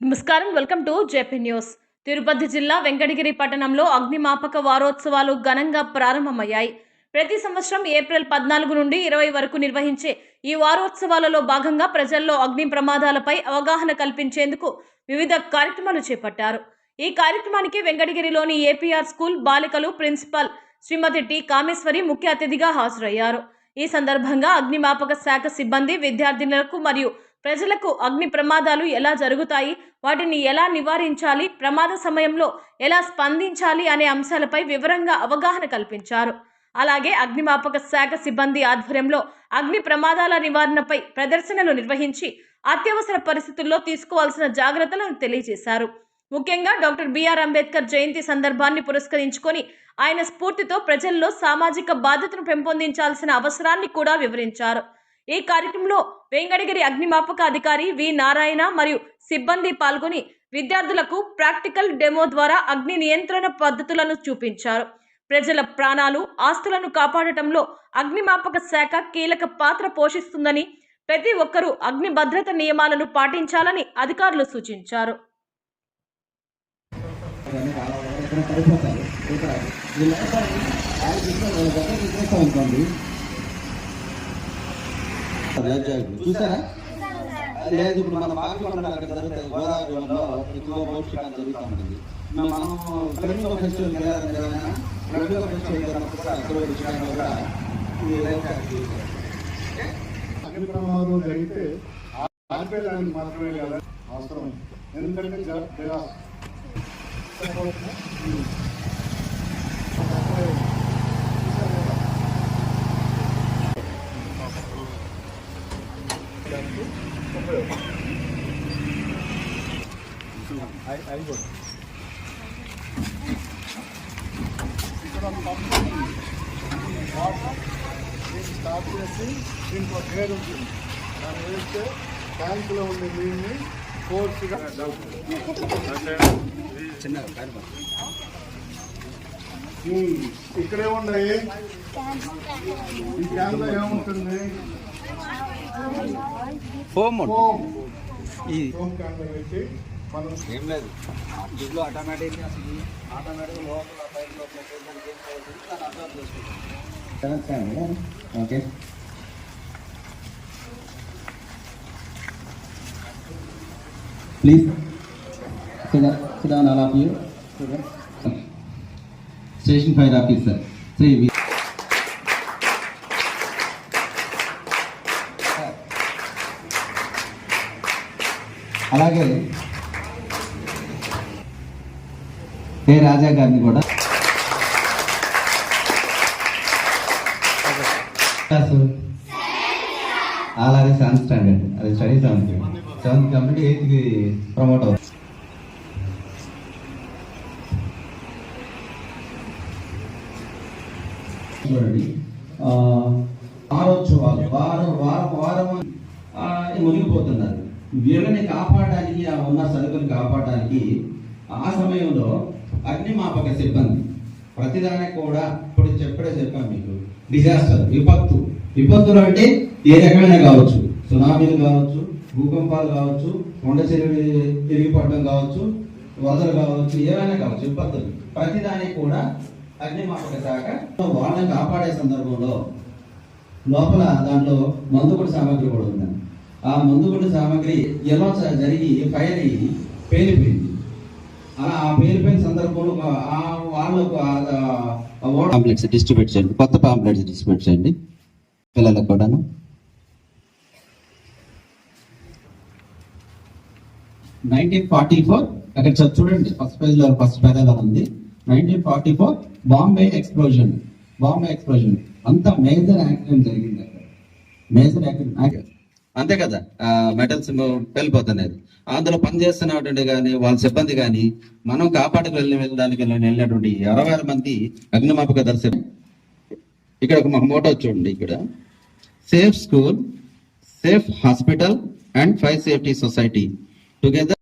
నమస్కారం, welcome to JP news. Tirupati జిల్లా వెంకటగిరి పట్టణంలో అగ్నిమాపక వారోత్సవాలు ఘనంగా ప్రారంభమయ్యాయి. ప్రతి సంవత్సరం ఏప్రిల్ 14 నుండి 20 వరకు నిర్వహించే ఈ వారోత్సవాలలో భాగంగా ప్రజల్లో అగ్ని ప్రమాదాలపై అవగాహన కల్పించేందుకు వివిధ కార్యక్రమాలు చేపట్టారు. ఈ కార్యక్రమానికి వెంకటగిరిలోని ఏపీఆర్ స్కూల్ బాలికలు ప్రిన్సిపల్ శ్రీమతి టి కామేశ్వరి ముఖ్య అతిథిగా హాజరయ్యారు. ఈ సందర్భంగా అగ్నిమాపక శాఖ సిబ్బంది విద్యార్థినులకు మరియు ప్రజలకు అగ్ని ప్రమాదాలు ఎలా జరుగుతాయి, వాటిని ఎలా నివారించాలి, ప్రమాద సమయంలో ఎలా స్పందించాలి అనే అంశాలపై వివరంగా అవగాహన కల్పించారు. అలాగే అగ్నిమాపక శాఖ సిబ్బంది ఆధ్వర్యంలో అగ్ని ప్రమాదాల నివారణపై ప్రదర్శనలు నిర్వహించి అత్యవసర పరిస్థితుల్లో తీసుకోవాల్సిన జాగ్రత్తలను తెలియజేశారు. ముఖ్యంగా డాక్టర్ బిఆర్ అంబేద్కర్ జయంతి సందర్భాన్ని పురస్కరించుకొని ఆయన స్ఫూర్తితో ప్రజల్లో సామాజిక బాధ్యతను పెంపొందించాల్సిన అవసరాన్ని కూడా వివరించారు. ఈ కార్యక్రమంలో వెంకటగిరి అగ్నిమాపక అధికారి వి నారాయణ మరియు సిబ్బంది పాల్గొని విద్యార్థులకు ప్రాక్టికల్ డెమో ద్వారా అగ్ని నియంత్రణ పద్ధతులను చూపించారు. ప్రజల ప్రాణాలు, ఆస్తులను కాపాడటంలో అగ్నిమాపక శాఖ కీలక పాత్ర పోషిస్తుందని, ప్రతి ఒక్కరూ అగ్ని భద్రత నియమాలను పాటించాలని అధికారులు సూచించారు. చూసారా? లేదు, ఇప్పుడు మన పార్లమెంట్ అక్కడ జరుగుతుంది, గోదావరిలో ఎక్కువ పౌష్టికాలు జరుగుతూ ఉంటుంది. మనం ఫ్లెమింగో ఫెస్టివల్ ఫ్లెమింగో ఫెస్టివల్ కూడా అగ్ని ప్రమాదం జరిగితే ఆర్పేదానికి మాత్రమే కదా అవసరం. ఎందుకంటే ఇక్కడ స్టార్ట్ చేసి దీంట్లో పేరు ఉంటుంది, దాన్ని వేస్తే ట్యాంకులో ఉండే నీళ్ళని ఫోర్స్గా ఇక్కడే ఉన్నాయి. ఈ ట్యాంక్లో ఏముంటుంది? ఫోమ్ క్యాన్లో వేసి మనం ఏం లేదు, దీంట్లో ఆటోమేటిక్ లోపల pipe okay. Please sit down all of you. Station Fire Officer Sri V. అలాగే ఏ రాజా గారిని కూడా అలాగే 7th స్టాండర్డ్, అది study 7th complete 8th promote అవుతుంది. చూడండి, వారోత్సవాలు వారం మునిగిపోతున్నారు. వీళ్ళని కాపాడడానికి, ఉన్న సరుకుని కాపాడడానికి ఆ సమయంలో అగ్నిమాపక సిబ్బంది ప్రతిదానికి కూడా ఇప్పుడు చెప్పాను మీకు, డిజాస్టర్ విపత్తులు అంటే ఏ రకమైన కావచ్చు, సునామీలు కావచ్చు, భూకంపాలు కావచ్చు, కొండ చెరువులు తిరిగిపడడం కావచ్చు, వరదలు కావచ్చు, ఏమైనా కావచ్చు, విపత్తులు ప్రతిదానికి కూడా అగ్నిమాపక శాఖ వాళ్ళని కాపాడే సందర్భంలో లోపల దాంట్లో మందుగుడి సామాగ్రి కూడా ఉందండి. ఆ మందుగుడి సామాగ్రి ఎలా జరిగి ఫైర్ అయ్యి పేలిపోయింది. అలా ఆ పేలిపోయిన సందర్భంలో వాళ్ళకు పాంప్లెట్స్ డిస్ట్రిబ్యూట్ చేయండి, కొత్త పాంప్లెట్స్ డిస్ట్రిబ్యూట్ చేయండి పిల్లలకు కూడాను. అక్కడ చూడండి, ఫస్ట్ పేజీలో ఉంది. 1944 బాంబే ఎక్స్ప్లోజన్ అంత మేజర్ యాక్సిడెంట్ జరిగింది అక్కడ. మేజర్ యాక్సిడెంట్ అంతే కదా, మెటల్స్ వెళ్ళిపోతున్నాయి. అందులో పనిచేస్తున్నటువంటి కానీ వాళ్ళ సిబ్బంది కానీ మనం కాపాడుకు వెళ్ళినటువంటి 26 మంది అగ్నిమాపక దర్శనం. ఇక్కడ ఒక మోటో చూడండి, ఇక్కడ safe school, safe hospital and fire safety society together.